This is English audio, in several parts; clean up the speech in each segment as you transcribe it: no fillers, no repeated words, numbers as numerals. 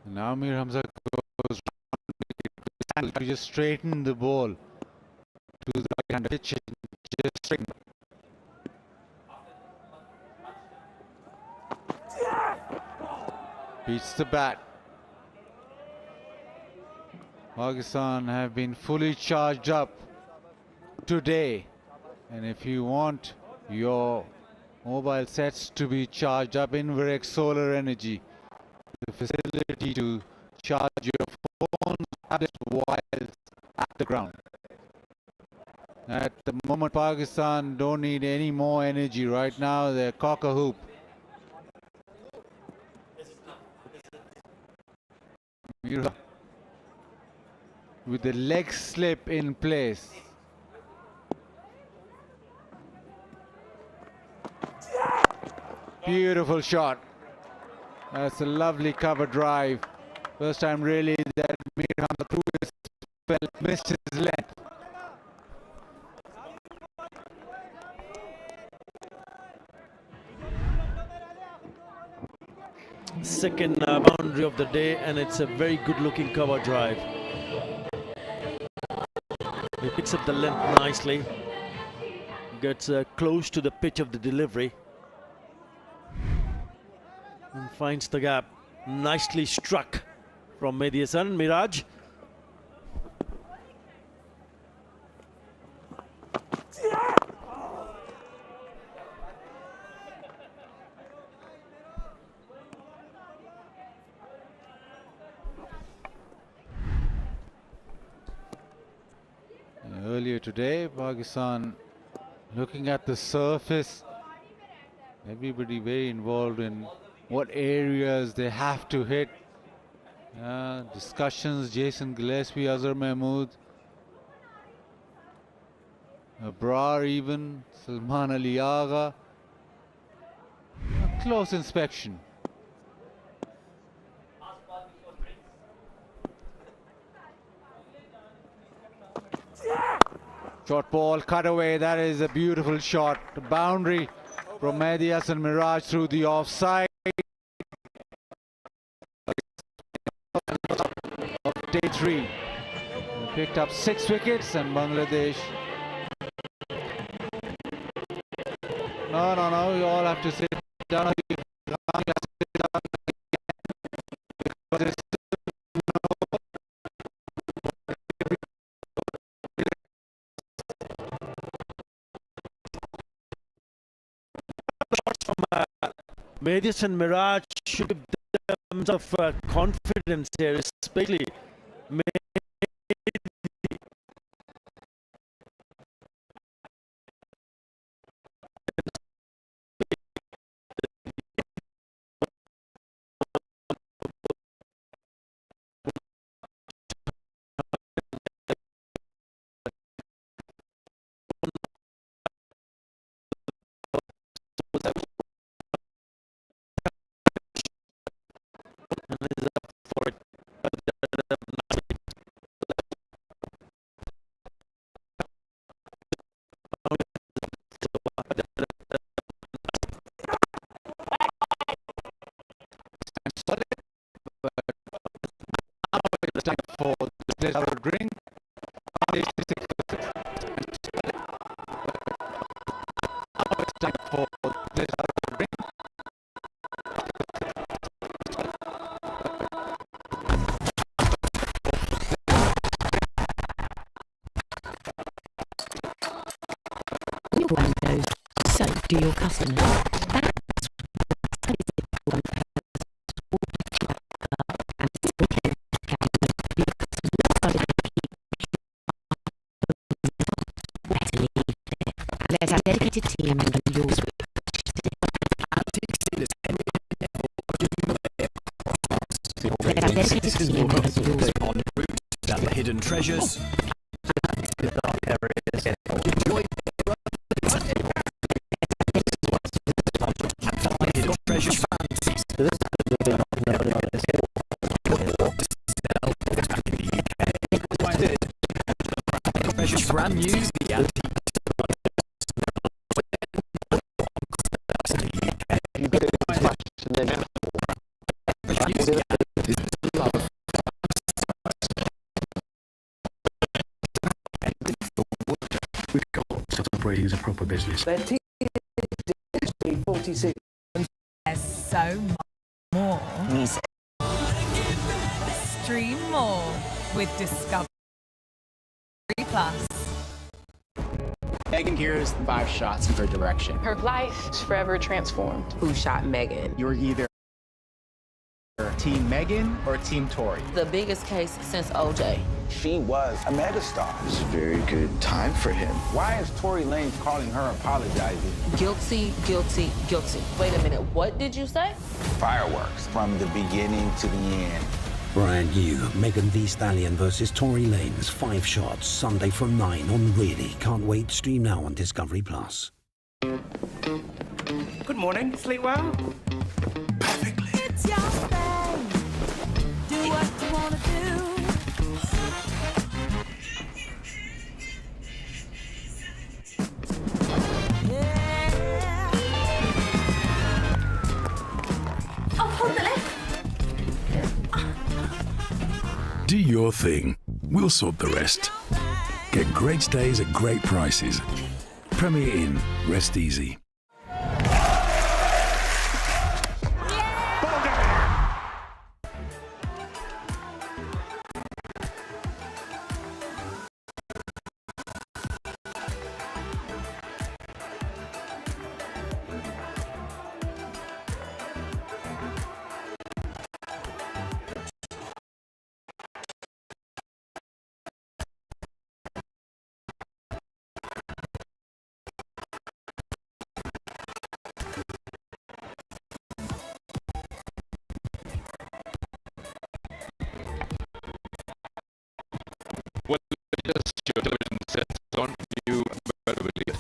Now Mir Hamza goes round to just straighten the ball to the right hand pitch. Just straighten. Beats the bat. Pakistan have been fully charged up today, and if you want your mobile sets to be charged up, Inverex Solar Energy, the facility to charge your phone, tablet, while at the ground. At the moment, Pakistan don't need any more energy right now. They're cock a hoop. With the leg slip in place. Beautiful shot. That's a lovely cover drive. First time really that Mir Hamza threw his spell, missed his length. Second boundary of the day, and it's a very good looking cover drive. He picks up the length nicely, gets close to the pitch of the delivery and finds the gap. Nicely struck from Mehdi Hassan. Miraj. Earlier today, Pakistan looking at the surface, everybody very involved in what areas they have to hit. Discussions, Jason Gillespie, Azhar Mahmood, Abrar even, Salman Ali Agha. A close inspection. Short ball, cut away. That is a beautiful shot. The boundary from Mehdi Hassan Miraj through the offside. Of day 3. They picked up 6 wickets, and Bangladesh. No. You all have to sit down. Mehdi Hassan Miraj should give them of confidence here, especially for this drink. It's time for this drink. Your brand goes, so do your customers. There's a dedicated team under your hidden treasures. Hidden treasures. Brand new, the antique. operating as a proper business. Their team is 46. There's so much more. Stream more with Discovery Plus. Megan hears 5 shots in her direction. Her life is forever transformed. Who shot Megan? You're either Team Megan or Team Tory. The biggest case since OJ. She was a megastar. It's a very good time for him. Why is Tory Lanez calling her apologizing? Guilty, guilty, guilty. Wait a minute, what did you say? Fireworks from the beginning to the end. Brand new Megan Thee Stallion versus Tory Lanez. 5 shots, Sunday from 9 on Really. Can't wait. Stream now on Discovery Plus. Good morning. Sleep well? Perfectly. It's your thing. Do what you want to do. Yeah. Oh, hold the left. Do your thing. We'll sort the rest. Get great stays at great prices. Premier Inn. Rest easy. Well, just your television sets on new availability.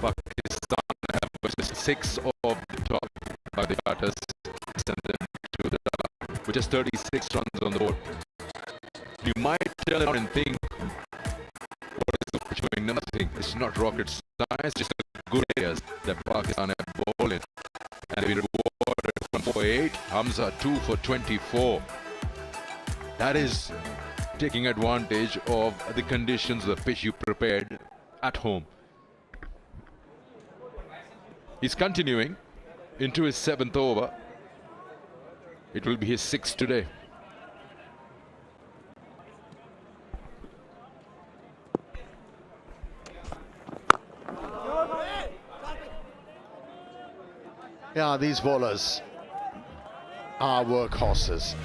Pakistan have versus 6 of the top by the batters, send them to the with just 36 runs on the board. You might turn around and think, what is the pitch doing? Nothing. It's not rocket science, just good areas that Pakistan have bowled in. And they've been rewarded from 4-8, Hamza 2 for 24. That is taking advantage of the conditions of the pitch you prepared at home. He's continuing into his 7th over. It will be his 6th today. Yeah, these bowlers are workhorses.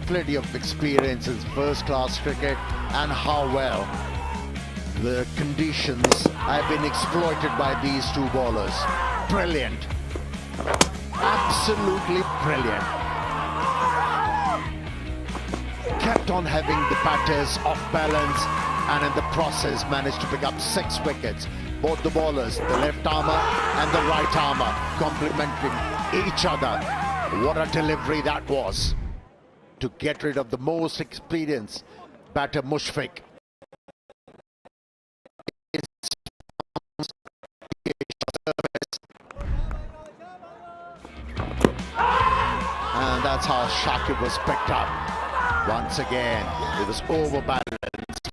Plenty of experience in first-class cricket, and how well the conditions have been exploited by these 2 bowlers. Brilliant. Absolutely brilliant. Kept on having the batters off balance, and in the process managed to pick up 6 wickets. Both the bowlers, the left armour and the right armour, complementing each other. What a delivery that was, to get rid of the most experienced batter, Mushfiq. And that's how Shakib was picked up. Once again, it was overbalanced.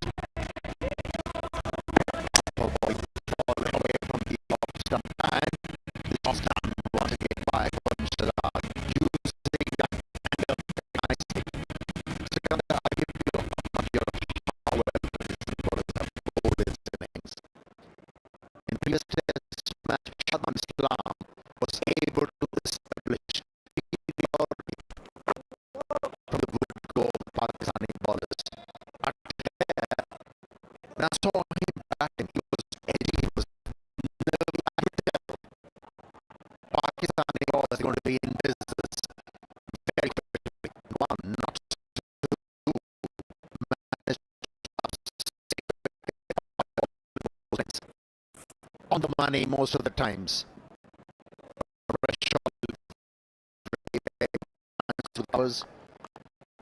Falling away from the off-stump, and the off-stump once again by Shahzad, using that kind of nicely. Sikandar, I give you how well the bowlers have bowled this innings. In previous test match, Shadman Islam was able to establish superiority from the good goal Pakistani bowlers. But when I saw him batting, he was edgy, he was nervy. I could tell Pakistani bowlers are going to be in business very quickly. 1, not 2, managed to on the money most of the times.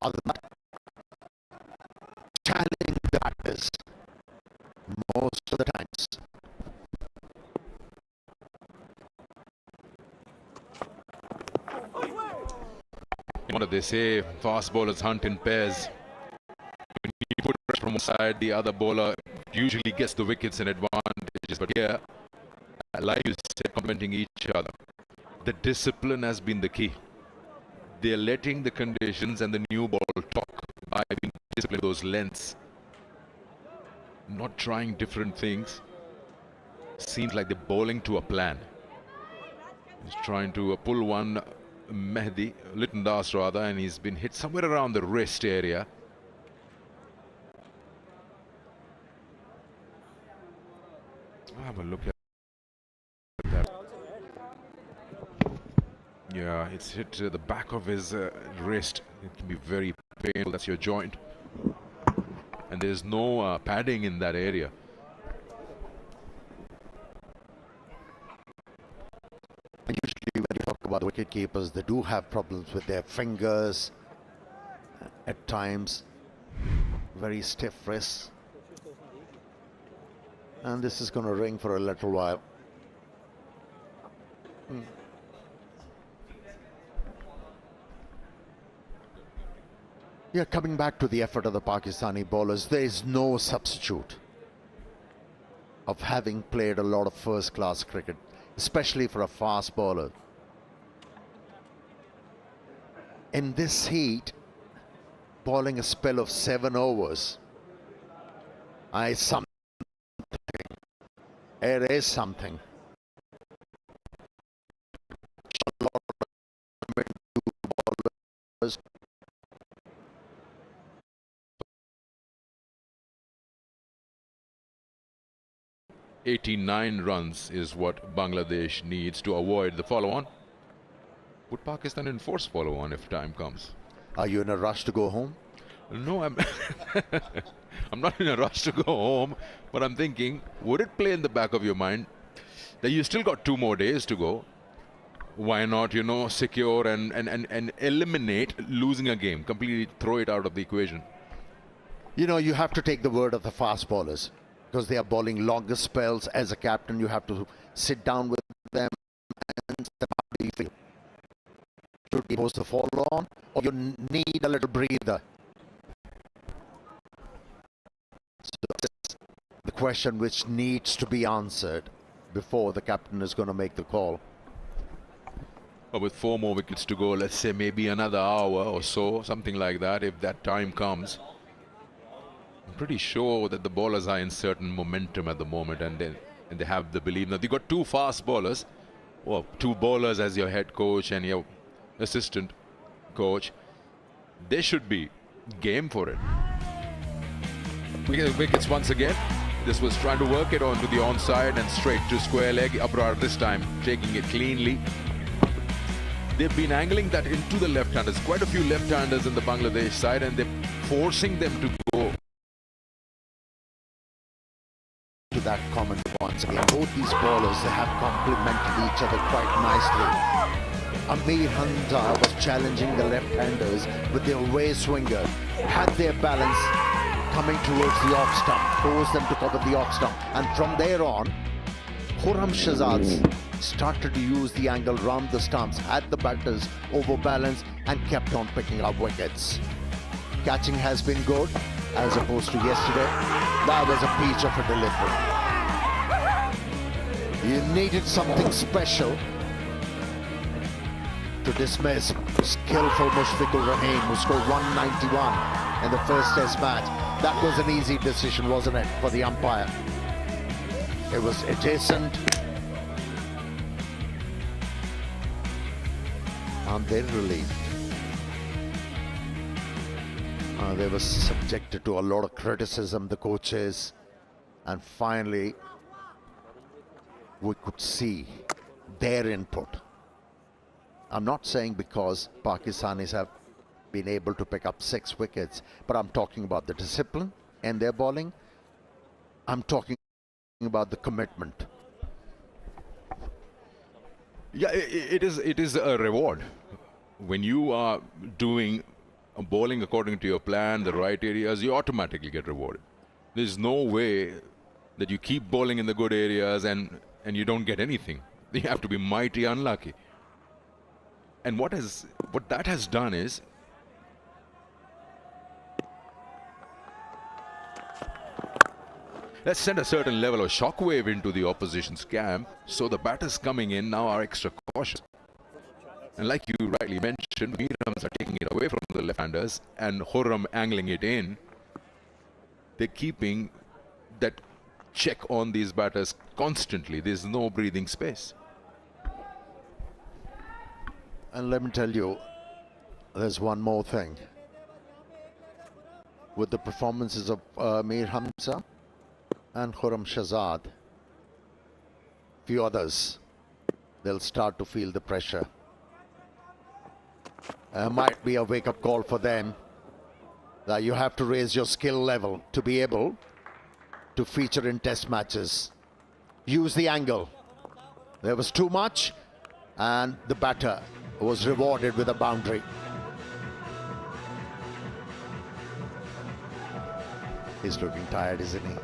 Other than that, challenging the batters most of the times. What do they say? Fast bowlers hunt in pairs. When you put pressure from one side, the other bowler usually gets the wickets in advantage. but yeah, like you said, complementing each other. The discipline has been the key. They're letting the conditions and the new ball talk by being disciplined those lengths. Not trying different things. Seems like they're bowling to a plan. He's trying to pull one Mehdi, Littendas rather, and he's been hit somewhere around the wrist area. Have a look at that. Yeah, it's hit the back of his wrist. It can be very painful. That's your joint. And there's no padding in that area. Usually when you talk about wicket keepers, they do have problems with their fingers, at times very stiff wrists. And this is going to ring for a little while. Yeah, coming back to the effort of the Pakistani bowlers, there is no substitute of having played a lot of first-class cricket, especially for a fast bowler. In this heat, bowling a spell of 7 overs, it is something. A lot of bowlers. 89 runs is what Bangladesh needs to avoid the follow-on. Would Pakistan enforce follow-on if time comes? Are you in a rush to go home? No, I'm I'm not in a rush to go home, but I'm thinking, would it play in the back of your mind that you still got 2 more days to go? Why not, you know, secure and eliminate losing a game, completely throw it out of the equation? You know, you have to take the word of the fast bowlers, because they are bowling longer spells. As a captain, you have to sit down with them and say, how do you feel? Should you post the follow on, or you need a little breather? So that's the question which needs to be answered before the captain is going to make the call. But with 4 more wickets to go, let's say maybe another hour or so, something like that, if that time comes. I'm pretty sure that the bowlers are in certain momentum at the moment, and they have the belief. Now, they got 2 fast bowlers, or 2 bowlers as your head coach and your assistant coach. They should be game for it. We get wickets once again. This was trying to work it onto the onside and straight to square leg. Abrar this time taking it cleanly. They've been angling that into the left-handers. Quite a few left-handers in the Bangladesh side, and they're forcing them to go. To that comment once again, both these bowlers, they have complemented each other quite nicely. Amir Hamza was challenging the left-handers with their way swinger, had their balance coming towards the off stump, forced them to cover the off stump, and from there on, Khurram Shahzad started to use the angle round the stumps, had the batters overbalanced and kept on picking up wickets. Catching has been good, as opposed to yesterday. That was a peach of a delivery. You needed something special to dismiss skillful Mushfiqur Rahim, who scored 191 in the first test match. That was an easy decision, wasn't it, for the umpire? It was adjacent. And they're relieved. They were subjected to a lot of criticism, the coaches, and finally we could see their input. I'm not saying because Pakistanis have been able to pick up 6 wickets, but I'm talking about the discipline in their bowling. I'm talking about the commitment. Yeah, it is a reward. When you are doing bowling according to your plan, the right areas, you automatically get rewarded. There's no way that you keep bowling in the good areas and you don't get anything. You have to be mighty unlucky. And what that has done is, Let's send a certain level of shockwave into the opposition's camp, so the batters coming in now are extra cautious. And like you rightly mentioned, Meerams are taking it away from the left-handers and Khurram angling it in. They're keeping that check on these batters constantly. There's no breathing space. And let me tell you, there's one more thing. With the performances of Mir Hamza and Khurram Shahzad, few others, they'll start to feel the pressure. Might be a wake-up call for them that you have to raise your skill level to be able to feature in test matches. Use the angle. There was too much, and the batter was rewarded with a boundary. He's looking tired, isn't he?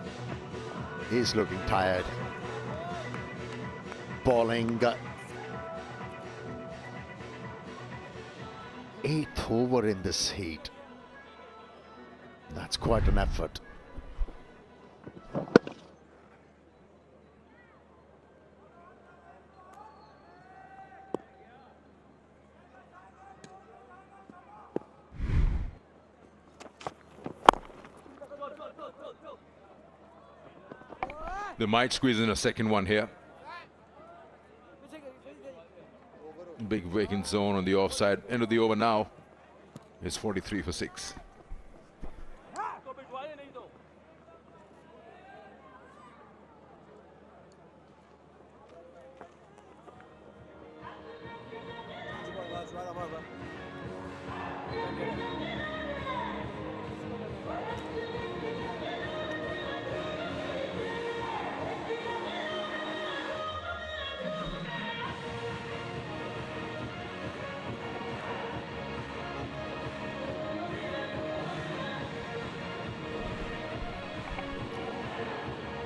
He's looking tired. Bowling 8th over in this heat. That's quite an effort. They might squeeze in a second one here. Big vacant zone on the offside. End of the over now. It's 43 for 6.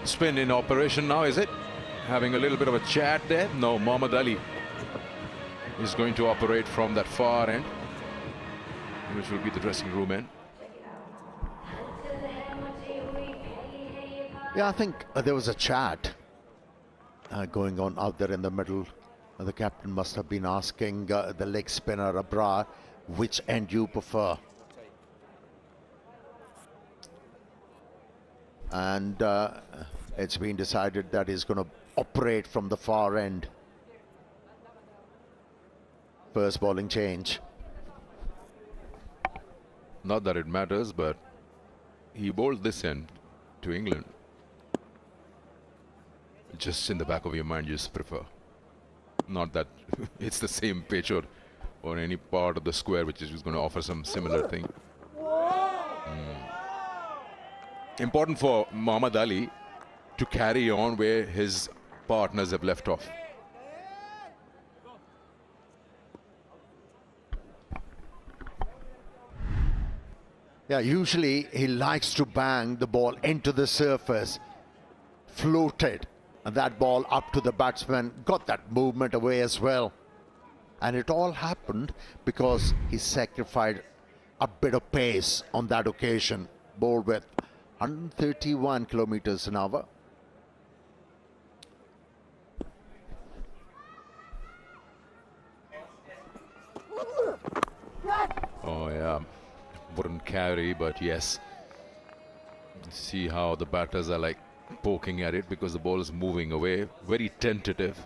Spin in operation now, is it? Having a little bit of a chat there. No, Muhammad Ali is going to operate from that far end, which will be the dressing room end. Yeah, I think there was a chat going on out there in the middle. The captain must have been asking the leg spinner Abrar which end you prefer. And it's been decided that he's going to operate from the far end. First bowling change. Not that it matters, but he bowled this end to England. Just in the back of your mind, you just prefer. Not that it's the same pitch or any part of the square which is going to offer some similar thing. Important for Muhammad Ali to carry on where his partners have left off. Yeah, usually he likes to bang the ball into the surface, floated, and that ball up to the batsman, got that movement away as well. And it all happened because he sacrificed a bit of pace on that occasion, bowled with 131 kilometers an hour. Oh yeah, wouldn't carry, but yes. See how the batters are like poking at it because the ball is moving away, very tentative.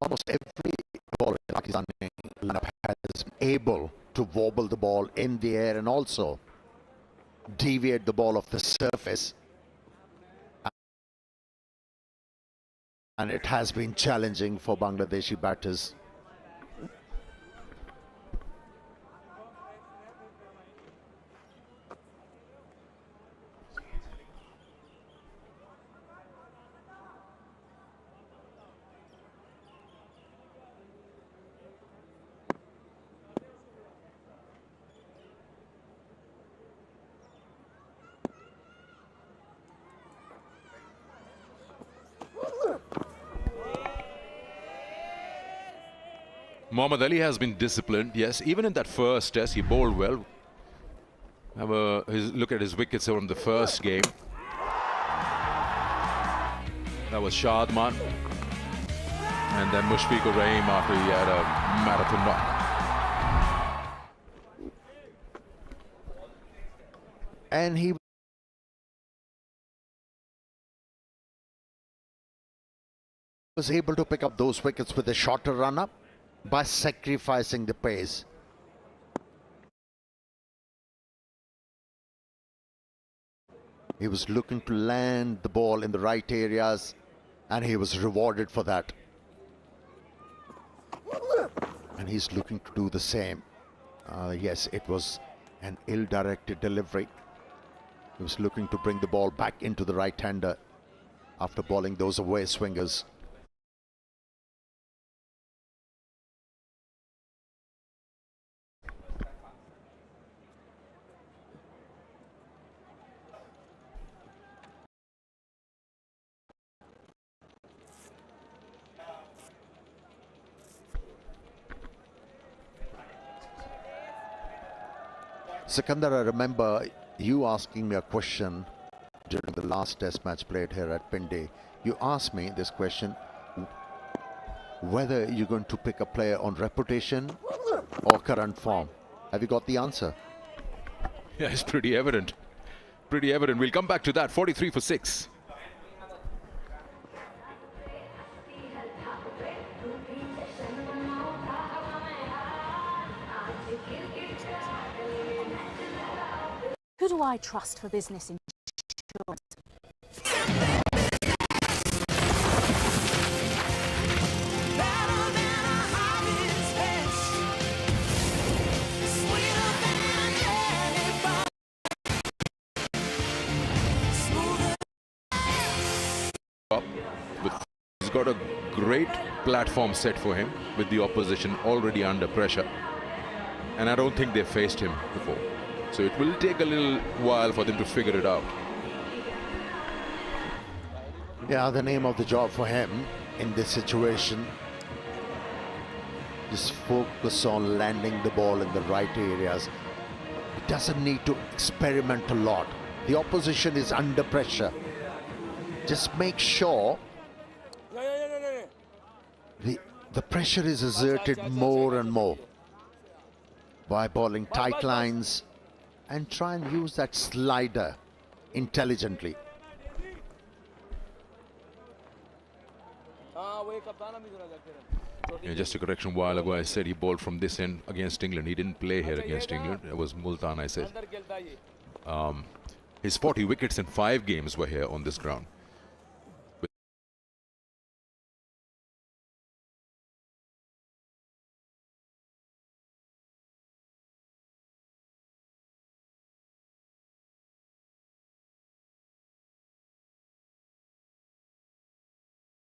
Almost every ball in Pakistan lineup has been able to wobble the ball in the air and also deviate the ball off the surface. And it has been challenging for Bangladeshi batters. Muhammad Ali has been disciplined, yes. Even in that first test, he bowled well. Have a look at his wickets from the first game. That was Shadman. And then Mushfiqur Rahim after he had a marathon knock. And he was able to pick up those wickets with a shorter run-up by sacrificing the pace. He was looking to land the ball in the right areas, and he was rewarded for that. And he's looking to do the same. Yes, it was an ill-directed delivery. He was looking to bring the ball back into the right-hander after bowling those away swingers. Sikandar, I remember you asking me a question during the last test match played here at Pindi. You asked me this question, whether you're going to pick a player on reputation or current form. Have you got the answer? Yeah, it's pretty evident. Pretty evident. We'll come back to that. 43 for 6. Who do I trust for business insurance? He's got a great platform set for him with the opposition already under pressure. And I don't think they've faced him before. So it will take a little while for them to figure it out. Yeah, the name of the job for him in this situation is focus on landing the ball in the right areas. He doesn't need to experiment a lot. The opposition is under pressure. Just make sure the pressure is exerted more and more by bowling tight lines and try and use that slider intelligently. Yeah, just a correction, while ago I said he bowled from this end against England. He didn't play here against England. It was Multan, I said. His 40 wickets in 5 games were here on this ground.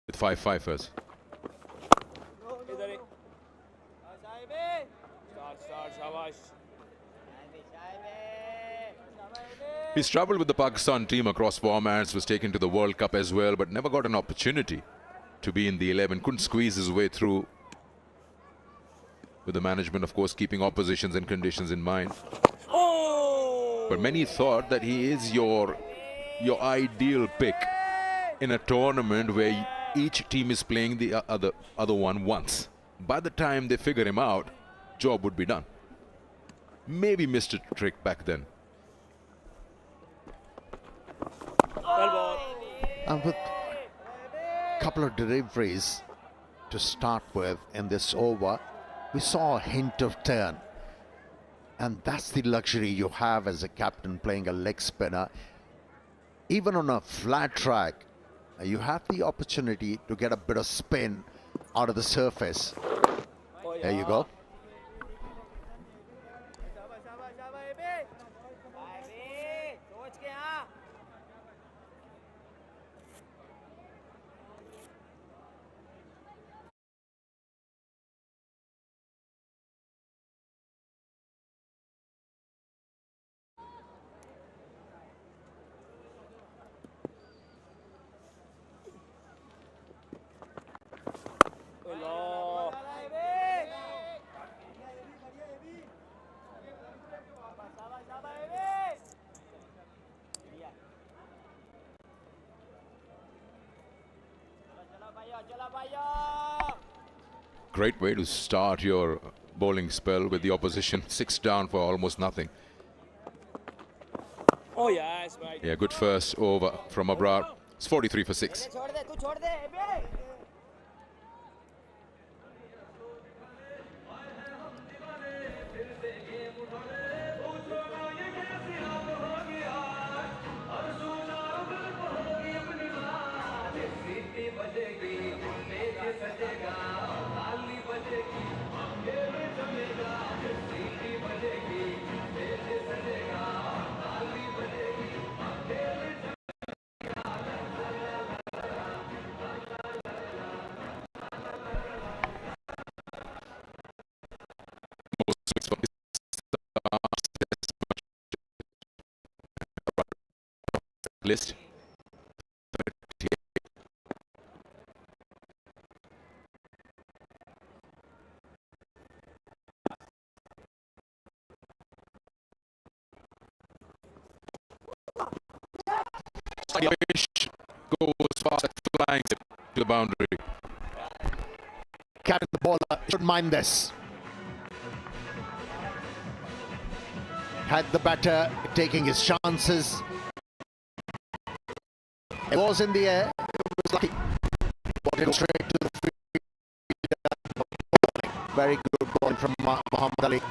With 5 fifers. He's travelled with the Pakistan team across formats, was taken to the World Cup as well, but never got an opportunity to be in the 11. Couldn't squeeze his way through, with the management, of course, keeping oppositions and conditions in mind. But many thought that he is your ideal pick in a tournament where each team is playing the other one once. By the time they figure him out, job would be done. Maybe missed a trick back then. And with a couple of deliveries to start with in this over, we saw a hint of turn. And that's the luxury you have as a captain playing a leg spinner. Even on a flat track, you have the opportunity to get a bit of spin out of the surface. There you go. great way to start your bowling spell with the opposition 6 down for almost nothing. Oh yes, right. Yeah, good first over from Abrar. It's 43 for 6. List. Goes fast, flying to the boundary. Captain the bowler should mind this. Had the batter taking his chances. It was in the air. It was lucky. But it was straight to the field. Very good ball from Muhammad Ali.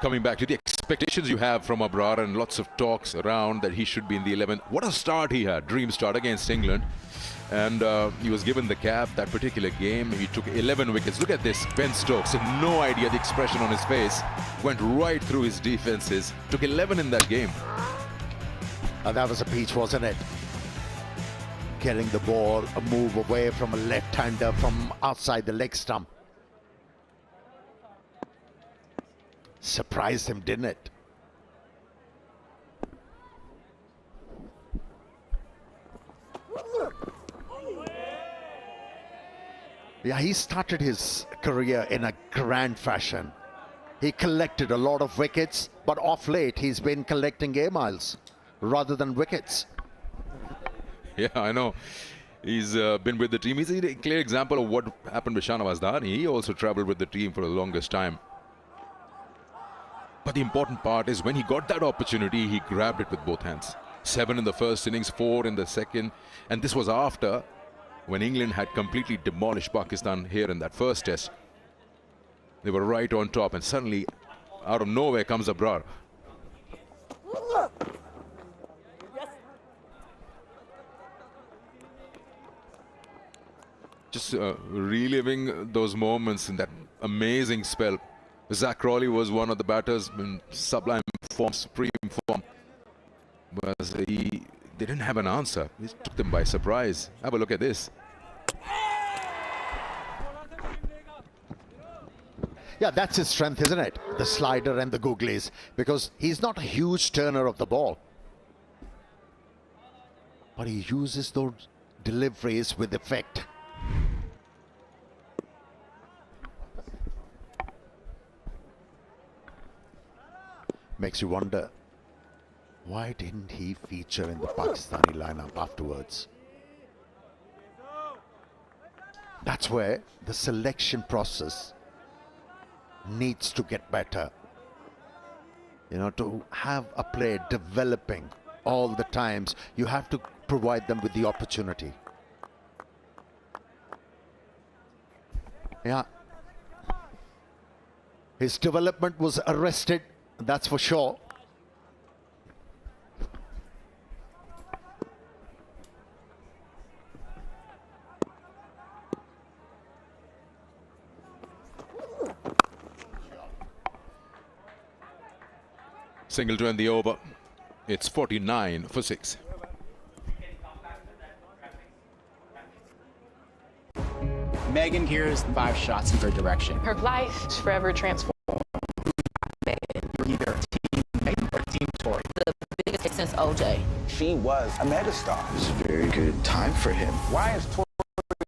Coming back to the expectations you have from Abrar and lots of talks around that he should be in the 11th. What a start he had, dream start against England. And he was given the cap that particular game. He took 11 wickets. Look at this, Ben Stokes, no idea the expression on his face. Went right through his defenses, took 11 in that game. That was a peach, wasn't it? Getting the ball, a move away from a left-hander from outside the leg stump. Surprised him, didn't it? Yeah, he started his career in a grand fashion. He collected a lot of wickets, but off late he's been collecting air miles rather than wickets. Yeah, I know. He's been with the team. He's a clear example of what happened with Shahnawaz Dhani. He also traveled with the team for the longest time. But the important part is when he got that opportunity, he grabbed it with both hands. 7 in the first innings, 4 in the second. And this was after when England had completely demolished Pakistan here in that first test. They were right on top, and suddenly, out of nowhere comes Abrar. Just reliving those moments in that amazing spell. Zach Crawley was one of the batters in sublime form, supreme form. But they didn't have an answer. It took them by surprise. Have a look at this. Yeah, that's his strength, isn't it? The slider and the googlies, because he's not a huge turner of the ball. But he uses those deliveries with effect. Makes you wonder, why didn't he feature in the Pakistani lineup afterwards? That's where the selection process needs to get better. You know, to have a player developing all the times, you have to provide them with the opportunity. Yeah. His development was arrested, that's for sure. Single to end the over. It's 49 for 6. Megan hears 5 shots in her direction. Her life is forever transformed. You're either Team Megan or Team Tori. The biggest hit since OJ. She was a megastar. It's a very good time for him. Why is Tory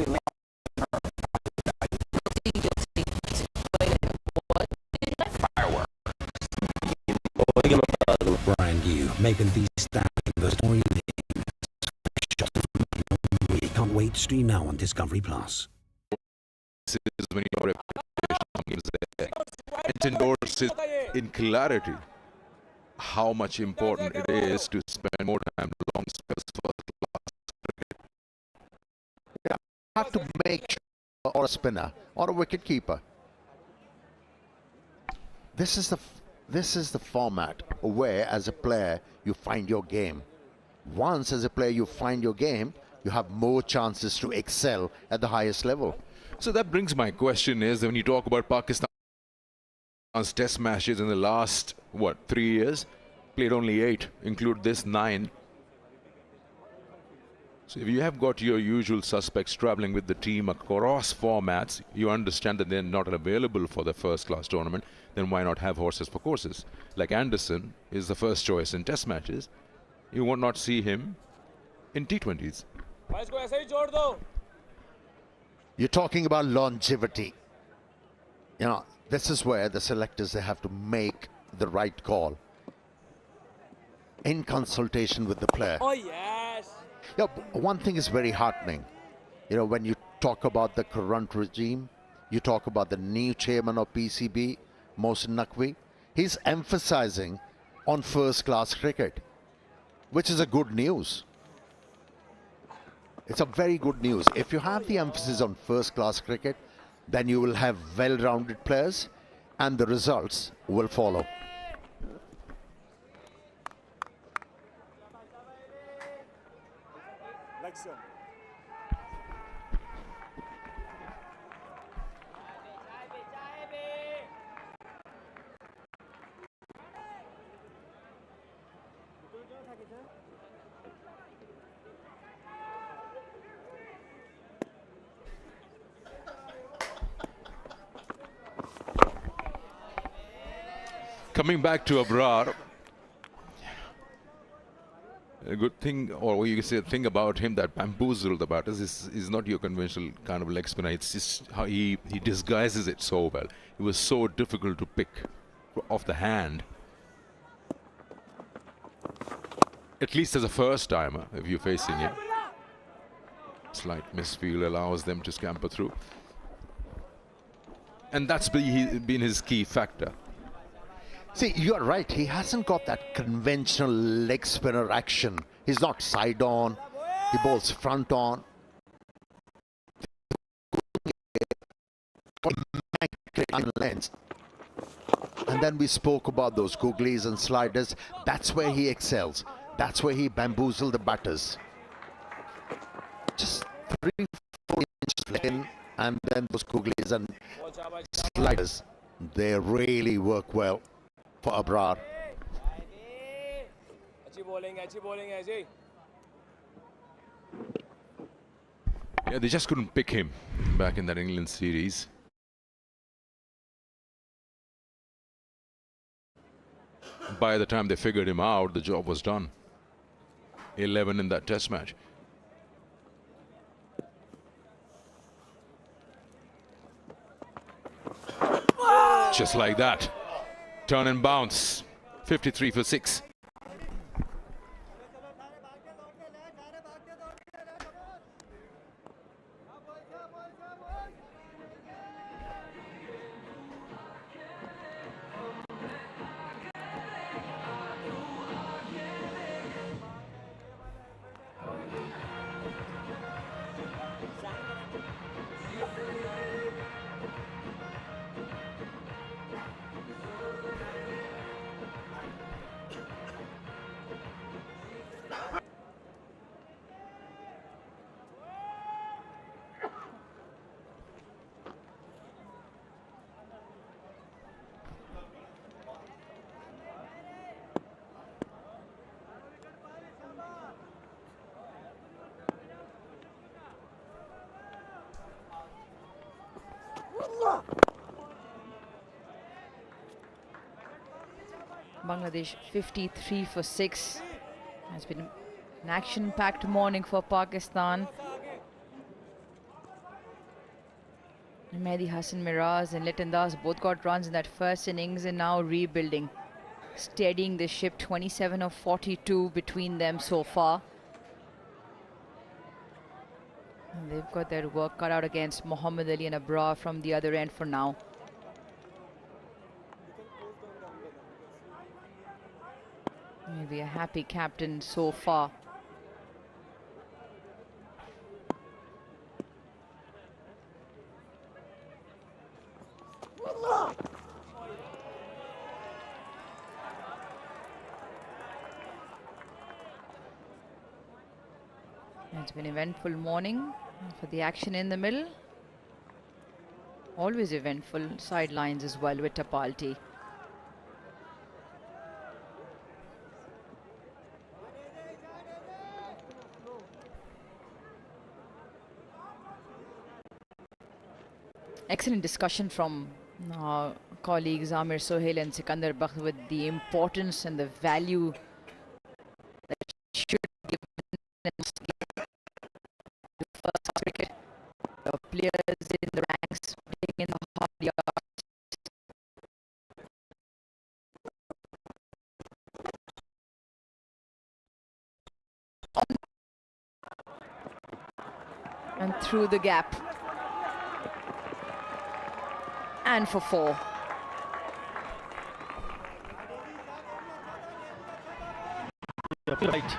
Lane fireworks? Brand new Megan Thee Stallion versus Tory Lane. Can't wait. Stream now on Discovery Plus. This is when your reputation is there. It endorses in clarity how much important it is to spend more time long spells first class. Yeah, have to make sure, or a spinner or a wicket keeper. This is the format where, as a player, you find your game. Once, as a player, you find your game, you have more chances to excel at the highest level. So that brings my question is, when you talk about Pakistan's test matches in the last, 3 years, played only 8, include this 9. So if you have got your usual suspects traveling with the team across formats, you understand that they're not available for the first class tournament, then why not have horses for courses? Like Anderson is the first choice in test matches. You will not see him in T20s. You're talking about longevity. You know, this is where the selectors, they have to make the right call in consultation with the player. Oh, yes. Yeah, one thing is very heartening. You know, when you talk about the current regime, you talk about the new chairman of PCB, Mohsin Naqvi, he's emphasizing on first-class cricket, which is a good news. It's a very good news. If you have the emphasis on first-class cricket, then you will have well-rounded players and the results will follow. Coming back to Abrar, a good thing, or you can say a thing about him that bamboozled the batters is not your conventional kind of leg spinner. It's just how he disguises it so well. It was so difficult to pick off the hand. At least as a first timer, if you're facing him. Slight misfield allows them to scamper through. And that's been his key factor. See, you're right. He hasn't got that conventional leg spinner action. He's not side on. He bowls front on. And then we spoke about those googlies and sliders. That's where he excels. That's where he bamboozled the batters. Just 3-4 inches in, and then those googlies and sliders, they really work well for Abrar. Yeah, they just couldn't pick him back in that England series. By the time they figured him out, the job was done. 11 in that test match. Just like that. Turn and bounce. 53 for 6. Bangladesh 53 for 6. It's been an action-packed morning for Pakistan. Mehdi Hassan Miraz and Liton Das both got runs in that first innings and now rebuilding, steadying the ship. 27 of 42 between them so far. And they've got their work cut out against Muhammad Ali and Abrar from the other end for now. Maybe a happy captain so far. It's been an eventful morning for the action in the middle. Always eventful sidelines as well with Tapalti. Excellent discussion from colleagues Amir Sohail and Sikandar Bakht with the importance and the value that should be given to first cricket. The players in the ranks putting in the hard yards. And through the gap. And for 4. Right.